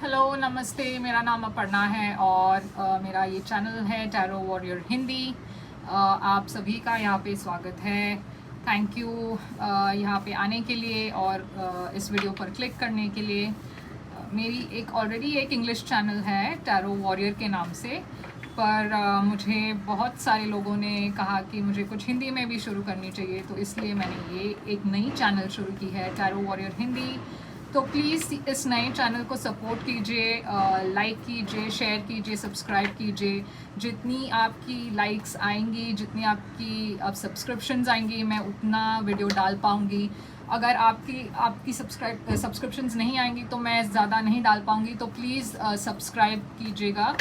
Hello नमस्ते, मेरा नाम अपर्णा है और मेरा ये चैनल है टैरो वॉरियर हिंदी। आप सभी का यहाँ पे स्वागत है। थैंक यू यहाँ पे आने के लिए और इस वीडियो पर क्लिक करने के लिए। मेरी ऑलरेडी एक इंग्लिश चैनल है टैरो वॉरियर के नाम से, पर मुझे बहुत सारे लोगों ने कहा कि मुझे कुछ हिंदी में भी शुरू करनी चाहिए, तो इसलिए मैंने ये एक नई चैनल शुरू की है टैरो वॉरियर हिंदी। तो प्लीज़ इस नए चैनल को सपोर्ट कीजिए, लाइक कीजिए, शेयर कीजिए, सब्सक्राइब कीजिए। जितनी आपकी लाइक्स आएंगी, जितनी आपकी सब्सक्रिप्शंस आएंगी, मैं उतना वीडियो डाल पाऊँगी। अगर आपकी सब्सक्रिप्शंस नहीं आएंगी तो मैं ज़्यादा नहीं डाल पाऊँगी, तो प्लीज़ सब्सक्राइब कीजिएगा,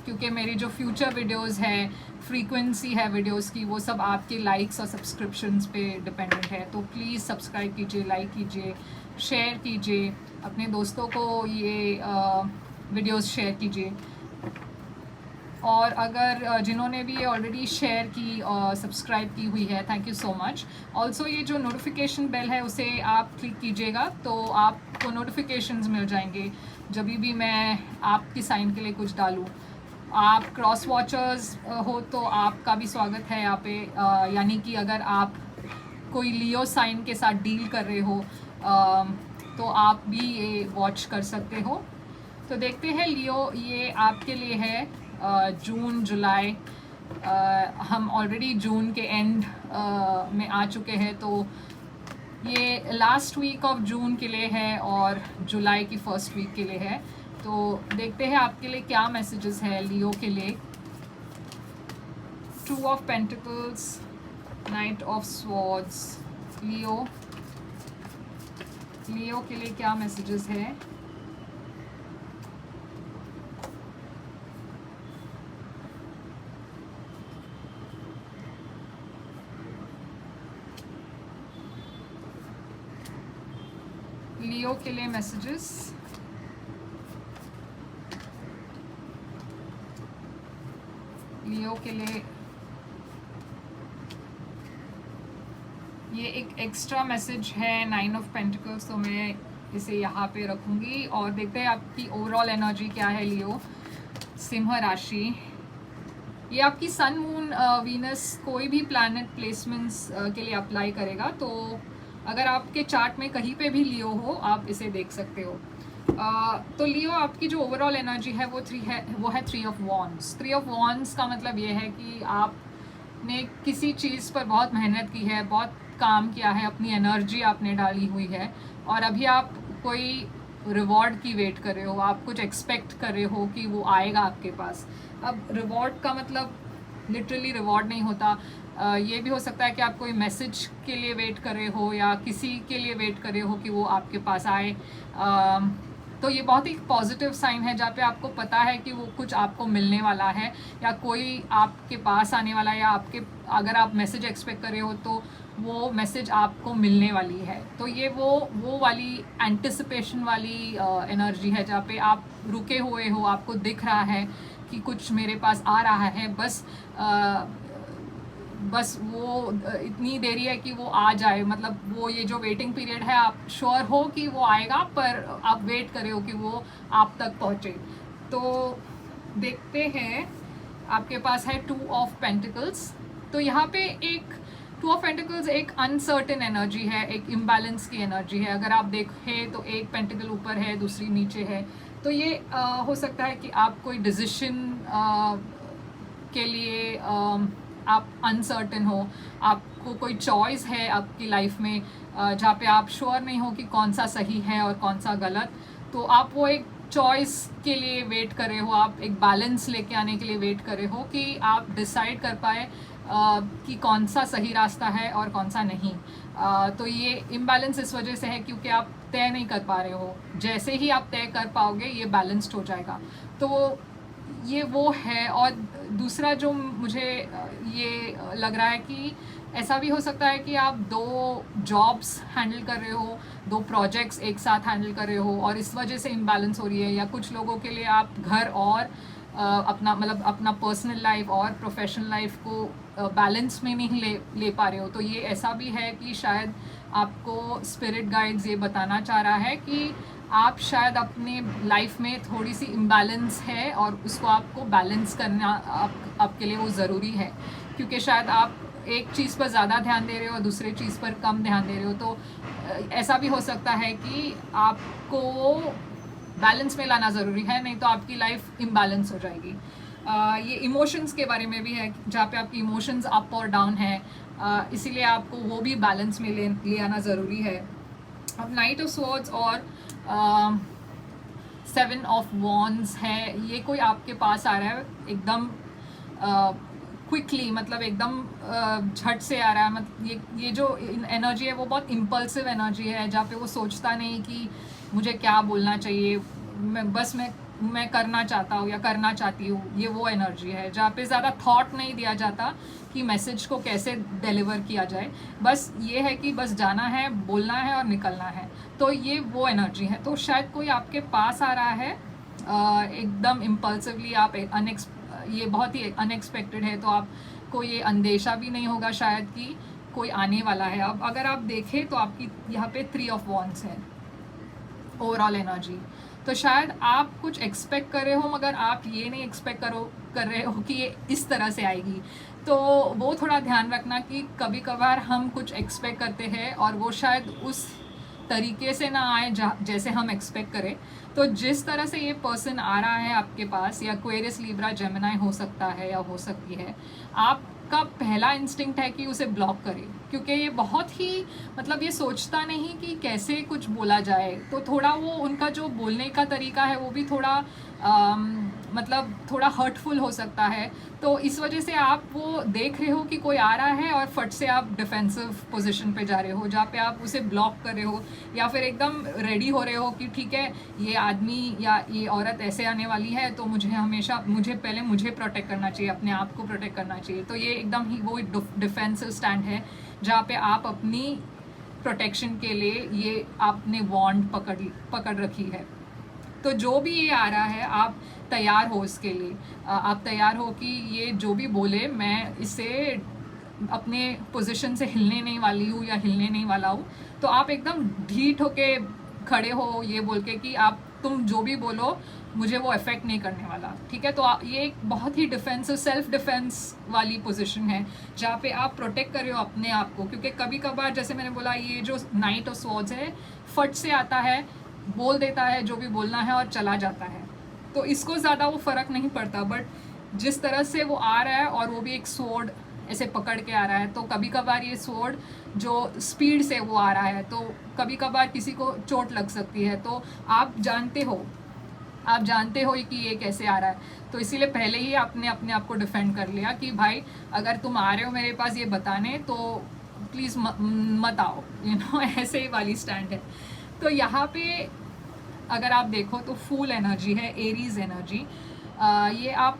क्योंकि मेरी जो फ्यूचर वीडियोस है, फ्रीक्वेंसी है वीडियोस की, वो सब आपके लाइक्स और सब्सक्रिप्शंस पे डिपेंडेंट है। तो प्लीज़ सब्सक्राइब कीजिए, लाइक कीजिए, शेयर कीजिए, अपने दोस्तों को ये वीडियोस शेयर कीजिए। और अगर जिन्होंने भी ऑलरेडी शेयर की और सब्सक्राइब की हुई है, thank you so much. Also ये जो नोटिफिकेशन बेल है उसे आप क्लिक कीजिएगा, तो आपको नोटिफिकेशंस मिल जाएंगे जब भी मैं आपकी साइन के लिए कुछ डालूँ। आप क्रॉस वॉचर्स हो तो आपका भी स्वागत है यहाँ पे, यानी कि अगर आप कोई लियो साइन के साथ डील कर रहे हो तो आप भी ये वॉच कर सकते हो। तो देखते हैं लियो, ये आपके लिए है जून जुलाई। हम ऑलरेडी जून के एंड में आ चुके हैं, तो ये लास्ट वीक ऑफ जून के लिए है और जुलाई की फर्स्ट वीक के लिए है। तो देखते हैं आपके लिए क्या मैसेजेस है लियो के लिए। Two of pentacles, knight of swords. Leo के लिए क्या मैसेजेस है? लियो के लिए मैसेजेस। लियो के लिए ये एक एक्स्ट्रा मैसेज है, 9 ऑफ पेंटिकल्स, तो मैं इसे यहाँ पे रखूँगी और देखते हैं आपकी ओवरऑल एनर्जी क्या है। लियो सिंह राशि, ये आपकी सन मून वीनस कोई भी प्लैनेट प्लेसमेंट्स के लिए अप्लाई करेगा। तो अगर आपके चार्ट में कहीं पे भी लियो हो, आप इसे देख सकते हो। तो लियो आपकी जो ओवरऑल एनर्जी है वो है 3 ऑफ वॉन्ड्स। 3 ऑफ वॉन्ड्स का मतलब ये है कि आपने किसी चीज़ पर बहुत मेहनत की है, बहुत काम किया है, अपनी एनर्जी आपने डाली हुई है और अभी आप कोई रिवॉर्ड की वेट कर रहे हो, आप कुछ एक्सपेक्ट कर रहे हो कि वो आएगा आपके पास। अब रिवॉर्ड का मतलब लिटरली रिवॉर्ड नहीं होता, ये भी हो सकता है कि आप कोई मैसेज के लिए वेट कर रहे हो या किसी के लिए वेट कर रहे हो कि वो आपके पास आए। तो ये बहुत ही पॉजिटिव साइन है जहाँ पे आपको पता है कि वो कुछ आपको मिलने वाला है या कोई आपके पास आने वाला है, या अगर आप मैसेज एक्सपेक्ट कर रहे हो तो वो मैसेज आपको मिलने वाली है। तो ये वो वाली एंटिसिपेशन वाली एनर्जी है जहाँ पे आप रुके हुए हो, आपको दिख रहा है कि कुछ मेरे पास आ रहा है, बस वो इतनी देरी है कि वो आ जाए। मतलब वो ये जो वेटिंग पीरियड है, आप श्योर हो कि वो आएगा, पर आप वेट कर रहे हो कि वो आप तक पहुँचे। तो देखते हैं, आपके पास है 2 ऑफ पेंटिकल्स। तो यहाँ पे एक 2 ऑफ पेंटिकल्स एक अनसर्टेन एनर्जी है, एक इम्बैलेंस की एनर्जी है। अगर आप देखें तो एक पेंटिकल ऊपर है, दूसरी नीचे है। तो ये हो सकता है कि आप कोई डिसीजन के लिए आप अनसर्टेन हो, आपको कोई चॉइस है आपकी लाइफ में जहाँ पे आप श्योर नहीं हो कि कौन सा सही है और कौन सा गलत। तो आप वो एक चॉइस के लिए वेट कर रहे हो, आप एक बैलेंस लेके आने के लिए वेट कर रहे हो कि आप डिसाइड कर पाए कि कौन सा सही रास्ता है और कौन सा नहीं। तो ये इम्बैलेंस इस वजह से है क्योंकि आप तय नहीं कर पा रहे हो। जैसे ही आप तय कर पाओगे ये बैलेंस्ड हो जाएगा। तो ये वो है। और दूसरा जो मुझे ये लग रहा है कि ऐसा भी हो सकता है कि आप 2 जॉब्स हैंडल कर रहे हो, 2 प्रोजेक्ट्स एक साथ हैंडल कर रहे हो और इस वजह से इम्बैलेंस हो रही है। या कुछ लोगों के लिए आप घर और अपना पर्सनल लाइफ और प्रोफेशनल लाइफ को बैलेंस में नहीं ले पा रहे हो। तो ये ऐसा भी है कि शायद आपको स्पिरिट गाइड्स ये बताना चाह रहा है कि आप शायद अपने लाइफ में थोड़ी सी इम्बैलेंस है और उसको आपको बैलेंस करना आपके लिए वो ज़रूरी है, क्योंकि शायद आप एक चीज़ पर ज़्यादा ध्यान दे रहे हो, दूसरे चीज़ पर कम ध्यान दे रहे हो। तो ऐसा भी हो सकता है कि आपको बैलेंस में लाना ज़रूरी है, नहीं तो आपकी लाइफ इम्बैलेंस हो जाएगी। ये इमोशंस के बारे में भी है, जहाँ पे आपकी इमोशंस अप और डाउन है, इसीलिए आपको वो भी बैलेंस में ले आना ज़रूरी है। अब नाइट ऑफ स्वॉर्ड्स और 7 ऑफ वॉन्ड्स है, ये कोई आपके पास आ रहा है एकदम क्विकली, मतलब एकदम झट से आ रहा है। मतलब ये जो एनर्जी है वो बहुत इम्पल्सिव एनर्जी है, जहाँ पे वो सोचता नहीं कि मुझे क्या बोलना चाहिए, मैं करना चाहता हूँ या करना चाहती हूँ। ये वो एनर्जी है जहाँ पे ज़्यादा थॉट नहीं दिया जाता कि मैसेज को कैसे डिलीवर किया जाए, बस ये है कि बस जाना है, बोलना है और निकलना है। तो ये वो एनर्जी है। तो शायद कोई आपके पास आ रहा है एकदम इम्पल्सिवली, ये बहुत ही अनएक्सपेक्टेड है, तो आपको ये अंदेशा भी नहीं होगा शायद कि कोई आने वाला है। अब अगर आप देखें तो आपकी यहाँ पे 3 ऑफ वॉन्ड्स है ओवरऑल एनर्जी। तो शायद आप कुछ एक्सपेक्ट कर रहे हो, मगर आप ये नहीं एक्सपेक्ट कर रहे हो कि ये इस तरह से आएगी। तो वो थोड़ा ध्यान रखना कि कभी कभार हम कुछ एक्सपेक्ट करते हैं और वो शायद उस तरीके से ना आए जैसे हम एक्सपेक्ट करें। तो जिस तरह से ये पर्सन आ रहा है आपके पास, या एक्वेरियस, लिब्रा, जेमिनी हो सकता है या हो सकती है, आपका पहला इंस्टिंक्ट है कि उसे ब्लॉक करें, क्योंकि ये बहुत ही मतलब ये सोचता नहीं कि कैसे कुछ बोला जाए। तो थोड़ा वो उनका जो बोलने का तरीका है वो भी थोड़ा मतलब थोड़ा हर्टफुल हो सकता है। तो इस वजह से आप वो देख रहे हो कि कोई आ रहा है और फट से आप डिफेंसिव पोजीशन पे जा रहे हो, जहाँ पे आप उसे ब्लॉक कर रहे हो, या फिर एकदम रेडी हो रहे हो कि ठीक है ये आदमी या ये औरत ऐसे आने वाली है, तो मुझे पहले प्रोटेक्ट करना चाहिए, अपने आप को प्रोटेक्ट करना चाहिए। तो ये एकदम ही वो डिफेंसिव स्टैंड है, जहाँ पे आप अपनी प्रोटेक्शन के लिए ये आपने वॉन्ड पकड़ रखी है। तो जो भी ये आ रहा है आप तैयार हो इसके लिए, आप तैयार हो कि ये जो भी बोले मैं इसे अपने पोजीशन से हिलने नहीं वाली हूँ या हिलने नहीं वाला हूँ। तो आप एकदम ढीठ होके खड़े हो, ये बोल के कि तुम जो भी बोलो मुझे वो इफेक्ट नहीं करने वाला, ठीक है। तो ये एक बहुत ही डिफेंसिव, सेल्फ डिफेंस वाली पोजीशन है, जहाँ पे आप प्रोटेक्ट कर रहे हो अपने आप को। क्योंकि कभी कभार जैसे मैंने बोला, ये जो नाइट ऑफ स्वॉर्ड्स है फट से आता है, बोल देता है जो भी बोलना है और चला जाता है। तो इसको ज़्यादा वो फ़र्क नहीं पड़ता, बट जिस तरह से वो आ रहा है और वो भी एक स्वॉर्ड ऐसे पकड़ के आ रहा है, तो कभी कभार ये स्वॉर्ड जो स्पीड से वो आ रहा है, तो कभी कभार किसी को चोट लग सकती है। तो आप जानते हो कि ये कैसे आ रहा है, तो इसीलिए पहले ही आपने अपने आप को डिफेंड कर लिया कि भाई अगर तुम आ रहे हो मेरे पास ये बताने, तो प्लीज़ मत आओ, ऐसे ही वाली स्टैंड है। तो यहाँ पे अगर आप देखो तो फूल एनर्जी है, एरीज एनर्जी। ये आप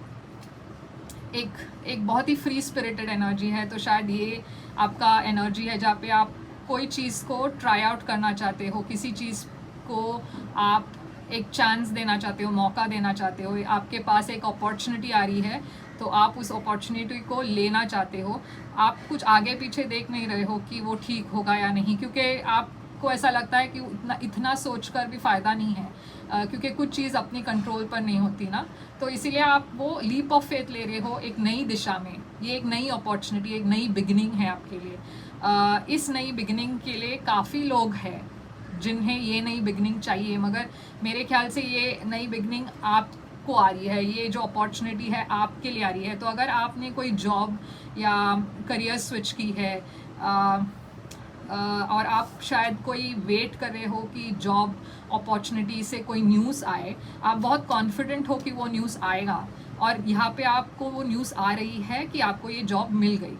एक बहुत ही फ्री स्पिरिटेड एनर्जी है। तो शायद ये आपका एनर्जी है जहाँ पे आप कोई चीज़ को ट्राई आउट करना चाहते हो, किसी चीज़ को आप एक चांस देना चाहते हो, मौका देना चाहते हो, आपके पास एक अपॉर्चुनिटी आ रही है तो आप उस अपॉर्चुनिटी को लेना चाहते हो। आप कुछ आगे पीछे देख नहीं रहे हो कि वो ठीक होगा या नहीं, क्योंकि आपको ऐसा लगता है कि इतना सोच कर भी फ़ायदा नहीं है, क्योंकि कुछ चीज़ अपनी कंट्रोल पर नहीं होती ना। तो इसीलिए आप वो लीप ऑफ फेथ ले रहे हो एक नई दिशा में। ये एक नई अपॉर्चुनिटी, एक नई बिगिनिंग है आपके लिए। इस नई बिगिनिंग के लिए काफ़ी लोग हैं जिन्हें ये नई बिगिनिंग चाहिए, मगर मेरे ख्याल से ये नई बिगिनिंग आपको आ रही है, ये जो अपॉर्चुनिटी है आपके लिए आ रही है। तो अगर आपने कोई जॉब या करियर स्विच की है, और आप शायद कोई वेट कर रहे हो कि जॉब अपॉर्चुनिटी से कोई न्यूज़ आए, आप बहुत कॉन्फिडेंट हो कि वो न्यूज़ आएगा, और यहाँ पे आपको वो न्यूज़ आ रही है कि आपको ये जॉब मिल गई।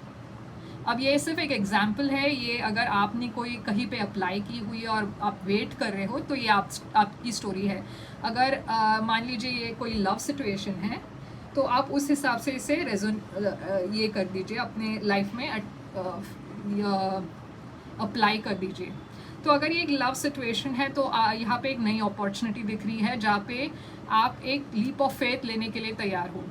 अब ये सिर्फ एक एग्जाम्पल है, ये अगर आपने कोई कहीं पे अप्लाई की हुई है और आप वेट कर रहे हो, तो ये आपकी स्टोरी है। अगर मान लीजिए ये कोई लव सिचुएशन है, तो आप उस हिसाब से इसे ये कर दीजिए, अपने लाइफ में अप्लाई कर दीजिए। तो अगर ये एक लव सिचुएशन है, तो यहाँ पे एक नई अपॉर्चुनिटी दिख रही है जहाँ पे आप एक लीप ऑफ फेथ लेने के लिए तैयार हो।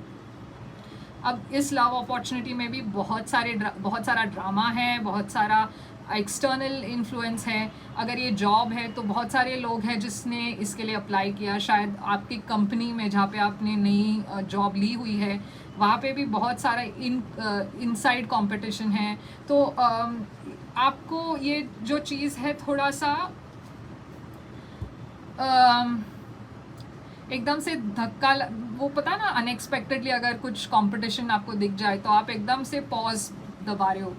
अब इस लव अपॉर्चुनिटी में भी बहुत सारा ड्रामा है, बहुत सारा एक्सटर्नल इन्फ्लुएंस है। अगर ये जॉब है तो बहुत सारे लोग हैं जिसने इसके लिए अप्लाई किया, शायद आपकी कंपनी में जहाँ पे आपने नई जॉब ली हुई है वहाँ पे भी बहुत सारा इनसाइड कंपटीशन है। तो आपको ये जो चीज़ है थोड़ा सा एकदम से धक्का वो पता ना, अनएक्सपेक्टेडली अगर कुछ कंपटीशन आपको दिख जाए तो आप एकदम से पॉज दबा रहे हो,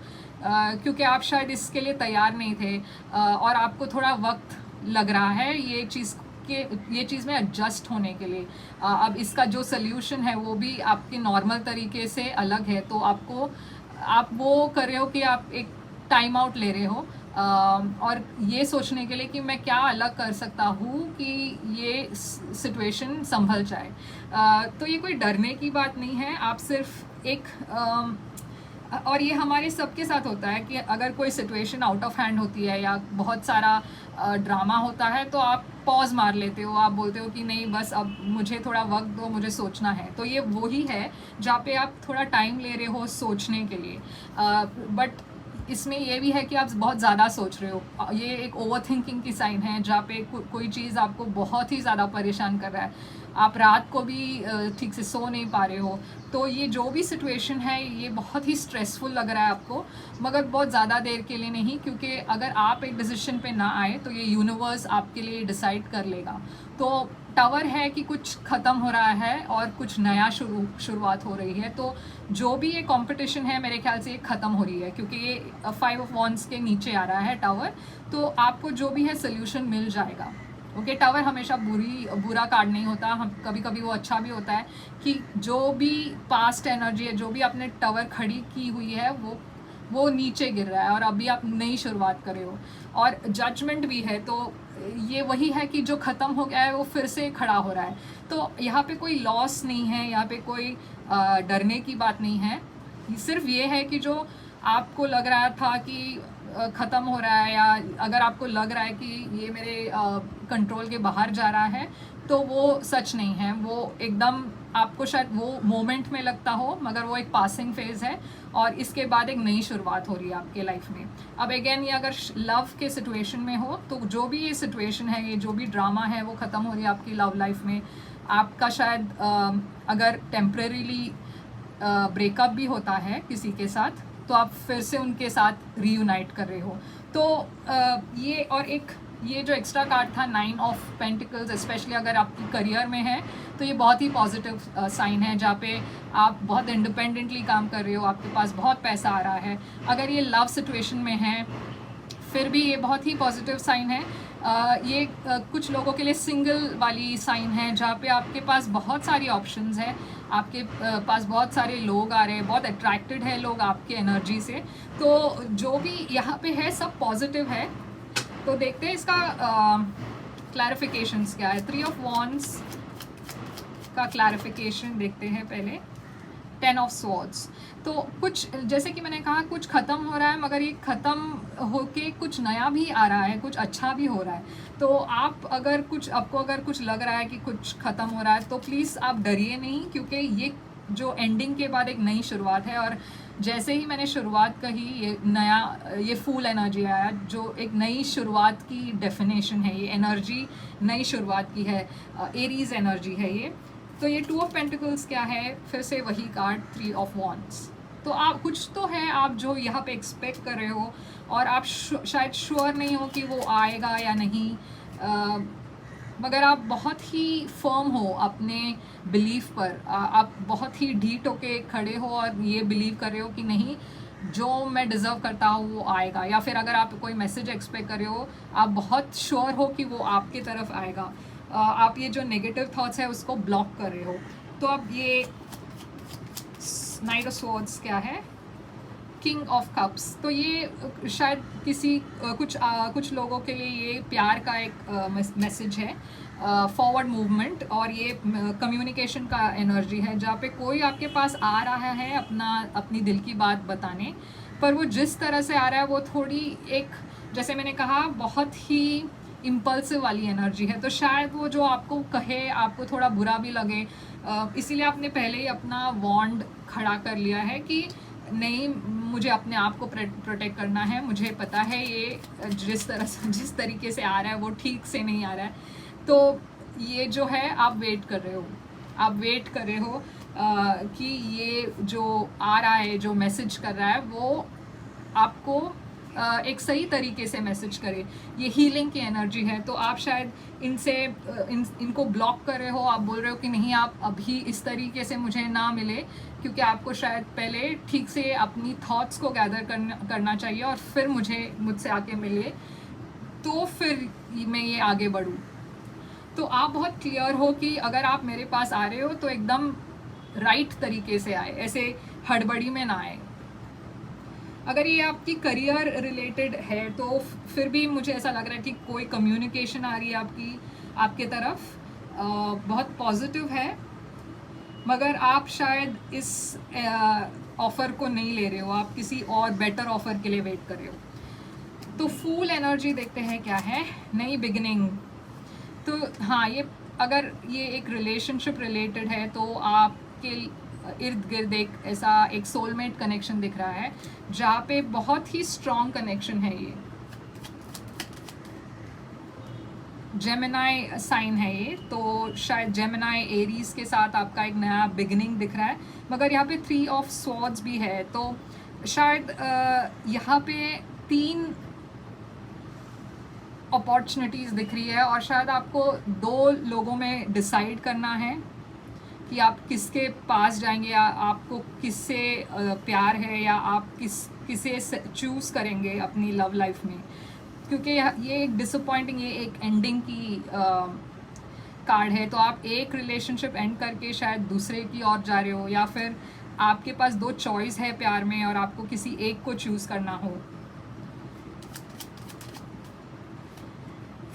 क्योंकि आप शायद इसके लिए तैयार नहीं थे, और आपको थोड़ा वक्त लग रहा है ये चीज़ में एडजस्ट होने के लिए। अब इसका जो सल्यूशन है वो भी आपके नॉर्मल तरीके से अलग है, तो आप वो कर रहे हो कि आप एक टाइम आउट ले रहे हो, और ये सोचने के लिए कि मैं क्या अलग कर सकता हूँ कि ये सिचुएशन संभल जाए। तो ये कोई डरने की बात नहीं है, आप सिर्फ एक और ये हमारे सबके साथ होता है कि अगर कोई सिचुएशन आउट ऑफ हैंड होती है या बहुत सारा ड्रामा होता है तो आप पॉज मार लेते हो, आप बोलते हो कि नहीं बस अब मुझे थोड़ा वक्त दो, मुझे सोचना है। तो ये वही है जहाँ पे आप थोड़ा टाइम ले रहे हो सोचने के लिए, बट इसमें ये भी है कि आप बहुत ज़्यादा सोच रहे हो। ये एक ओवर थिंकिंग की साइन है जहाँ पे कोई चीज़ आपको बहुत ही ज़्यादा परेशान कर रहा है, आप रात को भी ठीक से सो नहीं पा रहे हो। तो ये जो भी सिचुएशन है ये बहुत ही स्ट्रेसफुल लग रहा है आपको, मगर बहुत ज़्यादा देर के लिए नहीं, क्योंकि अगर आप एक डिसीजन पे ना आए तो ये यूनिवर्स आपके लिए डिसाइड कर लेगा। तो टावर है कि कुछ ख़त्म हो रहा है और कुछ नया शुरुआत हो रही है। तो जो भी ये कंपटीशन है मेरे ख्याल से ये ख़त्म हो रही है, क्योंकि ये 5 ऑफ वॉन्ड्स के नीचे आ रहा है टावर, तो आपको जो भी है सोल्यूशन मिल जाएगा। ओके, टावर हमेशा बुरा कार्ड नहीं होता, हम कभी कभी वो अच्छा भी होता है कि जो भी पास्ट एनर्जी है, जो भी आपने टावर खड़ी की हुई है वो नीचे गिर रहा है और अभी आप नई शुरुआत कर रहे हो। और जजमेंट भी है, तो ये वही है कि जो ख़त्म हो गया है वो फिर से खड़ा हो रहा है। तो यहाँ पे कोई लॉस नहीं है, यहाँ पे कोई डरने की बात नहीं है, सिर्फ ये है कि जो आपको लग रहा था कि ख़त्म हो रहा है, या अगर आपको लग रहा है कि ये मेरे कंट्रोल के बाहर जा रहा है, तो वो सच नहीं है। वो एकदम आपको शायद वो मोमेंट में लगता हो, मगर वो एक पासिंग फेज़ है और इसके बाद एक नई शुरुआत हो रही है आपके लाइफ में। अब अगेन ये अगर लव के सिचुएशन में हो तो जो भी ये सिचुएशन है, ये जो भी ड्रामा है वो ख़त्म हो रही है आपकी लव लाइफ में। आपका शायद अगर टेम्परेरीली ब्रेकअप भी होता है किसी के साथ, तो आप फिर से उनके साथ रीयूनाइट कर रहे हो। तो ये और एक ये जो एक्स्ट्रा कार्ड था 9 ऑफ पेंटिकल्स, स्पेशली अगर आपकी करियर में है तो ये बहुत ही पॉजिटिव साइन है, जहाँ पे आप बहुत इंडिपेंडेंटली काम कर रहे हो, आपके पास बहुत पैसा आ रहा है। अगर ये लव सिचुएशन में है फिर भी ये बहुत ही पॉजिटिव साइन है। ये कुछ लोगों के लिए सिंगल वाली साइन है, जहाँ पे आपके पास बहुत सारी ऑप्शंस है, आपके पास बहुत सारे लोग आ रहे हैं, बहुत अट्रैक्टेड है लोग आपके एनर्जी से। तो जो भी यहाँ पे है सब पॉजिटिव है। तो देखते हैं इसका क्लैरिफिकेशंस क्या है। 3 ऑफ वॉन्ड्स का क्लैरिफिकेशन देखते हैं पहले। 10 ऑफ स्वॉर्ड्स, तो कुछ जैसे कि मैंने कहा कुछ ख़त्म हो रहा है, मगर ये ख़त्म होके कुछ नया भी आ रहा है, कुछ अच्छा भी हो रहा है। तो आपको अगर कुछ लग रहा है कि कुछ ख़त्म हो रहा है तो प्लीज़ आप डरिए नहीं, क्योंकि ये जो एंडिंग के बाद एक नई शुरुआत है। और जैसे ही मैंने शुरुआत कही, ये फूल एनर्जी आया, जो एक नई शुरुआत की डेफिनेशन है। ये एनर्जी नई शुरुआत की है, एरीज एनर्जी है ये। तो ये 2 ऑफ पेंटिकल्स क्या है, फिर से वही कार्ड 3 ऑफ वॉन्ड्स। तो आप कुछ तो है आप जो यहाँ पे एक्सपेक्ट कर रहे हो, और आप शायद श्योर नहीं हो कि वो आएगा या नहीं, मगर आप बहुत ही फर्म हो अपने बिलीफ पर, आप बहुत ही ढीठ होके खड़े हो और ये बिलीव कर रहे हो कि नहीं, जो मैं डिज़र्व करता हूँ वो आएगा। या फिर अगर आप कोई मैसेज एक्सपेक्ट कर रहे हो, आप बहुत श्योर हो कि वो आपकी तरफ आएगा। आप ये जो नेगेटिव थॉट्स है उसको ब्लॉक कर रहे हो। तो अब ये नाइट ऑफ स्वॉर्ड्स क्या है, किंग ऑफ कप्स। तो ये शायद कुछ लोगों के लिए ये प्यार का एक मैसेज है, फॉरवर्ड मूवमेंट, और ये कम्युनिकेशन का एनर्जी है, जहाँ पे कोई आपके पास आ रहा है अपनी दिल की बात बताने, पर वो जिस तरह से आ रहा है वो थोड़ी एक, जैसे मैंने कहा, बहुत ही इम्पल्सिव वाली एनर्जी है। तो शायद वो जो आपको कहे आपको थोड़ा बुरा भी लगे, इसीलिए आपने पहले ही अपना वॉन्ड खड़ा कर लिया है कि नहीं, मुझे अपने आप को प्रोटेक्ट करना है, मुझे पता है ये जिस तरीके से आ रहा है वो ठीक से नहीं आ रहा है। तो ये जो है आप वेट कर रहे हो, आप वेट कर रहे हो कि ये जो आ रहा है, जो मैसेज कर रहा है वो आपको एक सही तरीके से मैसेज करे। ये हीलिंग की एनर्जी है, तो आप शायद इनको ब्लॉक कर रहे हो। आप बोल रहे हो कि नहीं, आप अभी इस तरीके से मुझे ना मिले, क्योंकि आपको शायद पहले ठीक से अपनी थॉट्स को गैदर करना चाहिए और फिर मुझसे आके मिले, तो फिर मैं ये आगे बढ़ूँ। तो आप बहुत क्लियर हो कि अगर आप मेरे पास आ रहे हो तो एकदम राइट तरीके से आए, ऐसे हड़बड़ी में ना आए। अगर ये आपकी करियर रिलेटेड है तो फिर भी मुझे ऐसा लग रहा है कि कोई कम्युनिकेशन आ रही है आपके तरफ, बहुत पॉजिटिव है, मगर आप शायद इस ऑफ़र को नहीं ले रहे हो, आप किसी और बेटर ऑफ़र के लिए वेट कर रहे हो। तो फूल एनर्जी देखते हैं क्या है, नई बिगिनिंग। तो हाँ, ये अगर ये एक रिलेशनशिप रिलेटेड है तो आपके इर्द गिर्द एक सोलमेट कनेक्शन दिख रहा है, जहाँ पे बहुत ही स्ट्रॉन्ग कनेक्शन है। ये जेमिनाई साइन है ये, तो शायद जेमिनाई एरीज के साथ आपका एक नया बिगिनिंग दिख रहा है। मगर यहाँ पे 3 ऑफ स्वॉर्ड्स भी है, तो शायद यहाँ पे 3 अपॉर्चुनिटीज़ दिख रही है और शायद आपको 2 लोगों में डिसाइड करना है कि आप किसके पास जाएंगे, या आपको किससे प्यार है, या आप किसे चूज़ करेंगे अपनी लव लाइफ में। क्योंकि ये एक डिसअपॉइंटिंग, ये एक एंडिंग की कार्ड है। तो आप एक रिलेशनशिप एंड करके शायद दूसरे की ओर जा रहे हो, या फिर आपके पास 2 चॉइस है प्यार में और आपको किसी एक को चूज़ करना हो।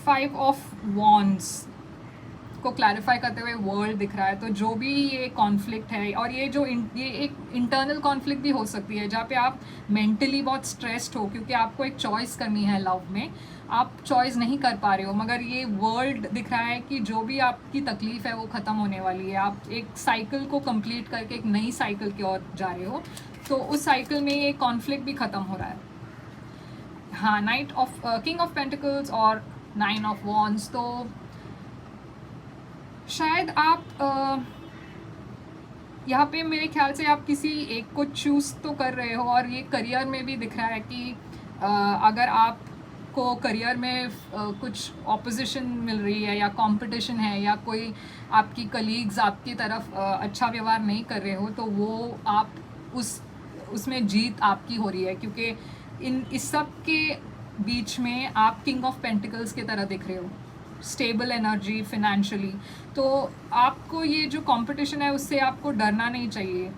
5 ऑफ वॉन्ड्स को क्लैरिफाई करते हुए वर्ल्ड दिख रहा है। तो जो भी ये कॉन्फ्लिक्ट है, और ये एक इंटरनल कॉन्फ्लिक्ट भी हो सकती है, जहाँ पे आप मेंटली बहुत स्ट्रेस्ड हो क्योंकि आपको एक चॉइस करनी है लव में, आप चॉइस नहीं कर पा रहे हो। मगर ये वर्ल्ड दिख रहा है कि जो भी आपकी तकलीफ है वो ख़त्म होने वाली है। आप एक साइकिल को कंप्लीट करके एक नई साइकिल की ओर जा रहे हो, तो उस साइकिल में ये कॉन्फ्लिक्ट भी ख़त्म हो रहा है। हाँ, night of king of pentacles और 9 ऑफ वॉन्ड्स। तो शायद आप यहाँ पे मेरे ख्याल से आप किसी एक को चूज़ तो कर रहे हो, और ये करियर में भी दिख रहा है कि अगर आपको करियर में कुछ ऑपोजिशन मिल रही है, या कंपटीशन है, या कोई आपकी कलीग्स आपकी तरफ अच्छा व्यवहार नहीं कर रहे हो, तो वो आप उसमें जीत आपकी हो रही है, क्योंकि इस सब के बीच में आप किंग ऑफ पेंटिकल्स की तरह दिख रहे हो, स्टेबल एनर्जी फिनेंशियली। तो आपको ये जो कंपटीशन है उससे आपको डरना नहीं चाहिए।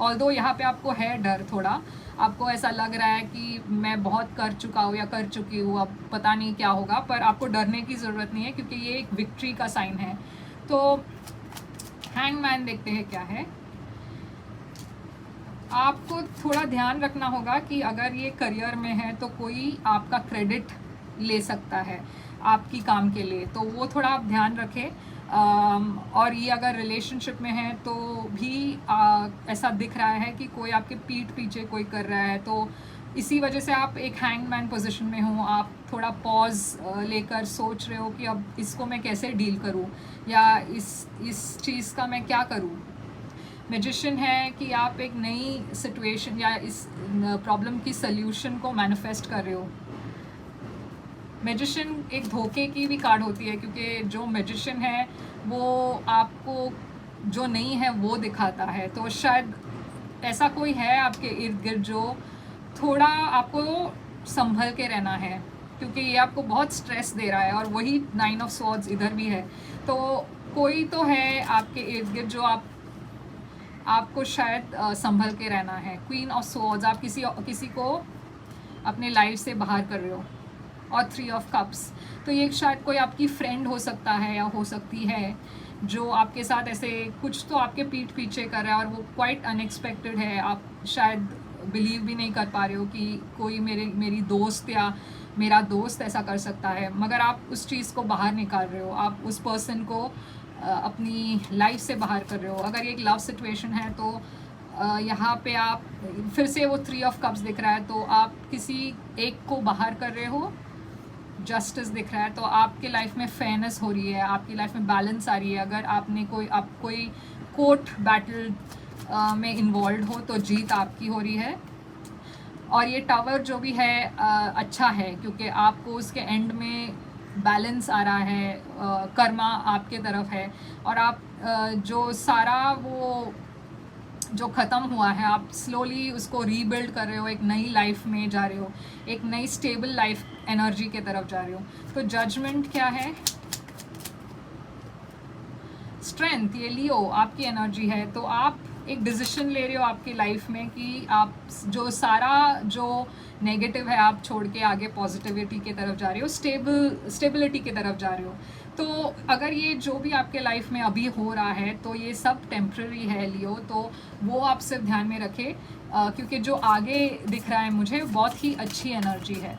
ऑल्दो यहाँ पे आपको है डर थोड़ा, आपको ऐसा लग रहा है कि मैं बहुत कर चुका हूँ या कर चुकी हूँ, अब पता नहीं क्या होगा, पर आपको डरने की ज़रूरत नहीं है, क्योंकि ये एक विक्ट्री का साइन है। तो हैंगमैन देखते हैं क्या है। आपको थोड़ा ध्यान रखना होगा कि अगर ये करियर में है तो कोई आपका क्रेडिट ले सकता है आपकी काम के लिए, तो वो थोड़ा आप ध्यान रखें। और ये अगर रिलेशनशिप में है तो भी ऐसा दिख रहा है कि कोई आपके पीठ पीछे कोई कर रहा है, तो इसी वजह से आप एक हैंगमैन पोजीशन में हो। आप थोड़ा पॉज लेकर सोच रहे हो कि अब इसको मैं कैसे डील करूं, या इस चीज़ का मैं क्या करूं। मैजिशियन है कि आप एक नई सिचुएशन या इस प्रॉब्लम की सल्यूशन को मैनिफेस्ट कर रहे हो। मैजिशियन एक धोखे की भी कार्ड होती है, क्योंकि जो मैजिशियन है वो आपको जो नहीं है वो दिखाता है। तो शायद ऐसा कोई है आपके इर्द गिर्द जो थोड़ा आपको संभल के रहना है, क्योंकि ये आपको बहुत स्ट्रेस दे रहा है। और वही 9 ऑफ स्वॉर्ड्स इधर भी है, तो कोई तो है आपके इर्द गिर्द जो आपको शायद संभल के रहना है। क्वीन ऑफ स्वॉर्ड्स, आप किसी को अपने लाइफ से बाहर कर रहे हो। और 3 ऑफ कप्स, तो ये शायद कोई आपकी फ्रेंड हो सकता है या हो सकती है जो आपके साथ ऐसे कुछ तो आपके पीठ पीछे कर रहा है, और वो क्वाइट अनएक्सपेक्टेड है। आप शायद बिलीव भी नहीं कर पा रहे हो कि कोई मेरी दोस्त या मेरा दोस्त ऐसा कर सकता है, मगर आप उस चीज़ को बाहर निकाल रहे हो, आप उस पर्सन को अपनी लाइफ से बाहर कर रहे हो। अगर ये एक लव सिचुएशन है तो यहाँ पे आप फिर से वो 3 ऑफ कप्स दिख रहा है, तो आप किसी एक को बाहर कर रहे हो, जस्टिस दिख रहा है, तो आपके लाइफ में फेयरनेस हो रही है, आपकी लाइफ में बैलेंस आ रही है। अगर आपने कोई कोर्ट बैटल में इन्वॉल्व हो तो जीत आपकी हो रही है। और ये टावर जो भी है अच्छा है, क्योंकि आपको उसके एंड में बैलेंस आ रहा है, कर्मा आपके तरफ है, और आप जो सारा वो जो ख़त्म हुआ है आप स्लोली उसको रीबिल्ड कर रहे हो, एक नई लाइफ में जा रहे हो, एक नई स्टेबल लाइफ एनर्जी के तरफ जा रहे हो। तो जजमेंट क्या है? स्ट्रेंथ, ये लियो आपकी एनर्जी है। तो आप एक डिसीजन ले रहे हो आपकी लाइफ में कि आप जो सारा जो नेगेटिव है आप छोड़ के आगे पॉजिटिविटी की तरफ जा रहे हो, स्टेबिलिटी की तरफ जा रहे हो। तो अगर ये जो भी आपके लाइफ में अभी हो रहा है तो ये सब टेम्प्रेरी है लियो, तो वो आप सिर्फ ध्यान में रखें, क्योंकि जो आगे दिख रहा है मुझे बहुत ही अच्छी एनर्जी है।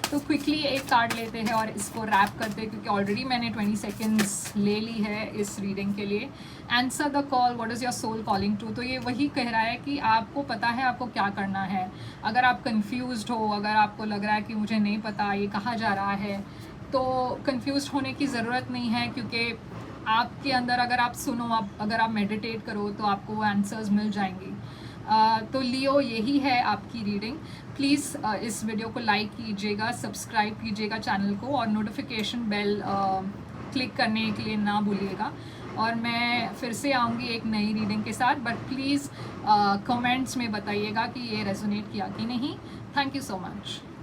तो क्विकली एक कार्ड लेते हैं और इसको रैप करते हैं, क्योंकि ऑलरेडी मैंने 20 सेकेंड्स ले ली है इस रीडिंग के लिए। Answer the call, what is your soul calling to. तो ये वही कह रहा है कि आपको पता है आपको क्या करना है। अगर आप कंफ्यूज्ड हो, अगर आपको लग रहा है कि मुझे नहीं पता ये कहाँ जा रहा है, तो कंफ्यूज्ड होने की ज़रूरत नहीं है, क्योंकि आपके अंदर अगर आप सुनो, अगर आप मेडिटेट करो तो आपको वो आंसर्स मिल जाएंगे। तो लियो यही है आपकी रीडिंग। प्लीज़ इस वीडियो को लाइक कीजिएगा, सब्सक्राइब कीजिएगा चैनल को, और नोटिफिकेशन बेल क्लिक करने के लिए ना भूलिएगा। और मैं फिर से आऊँगी एक नई रीडिंग के साथ, बट प्लीज़ कमेंट्स में बताइएगा कि ये रेजोनेट किया कि नहीं। Thank you so much.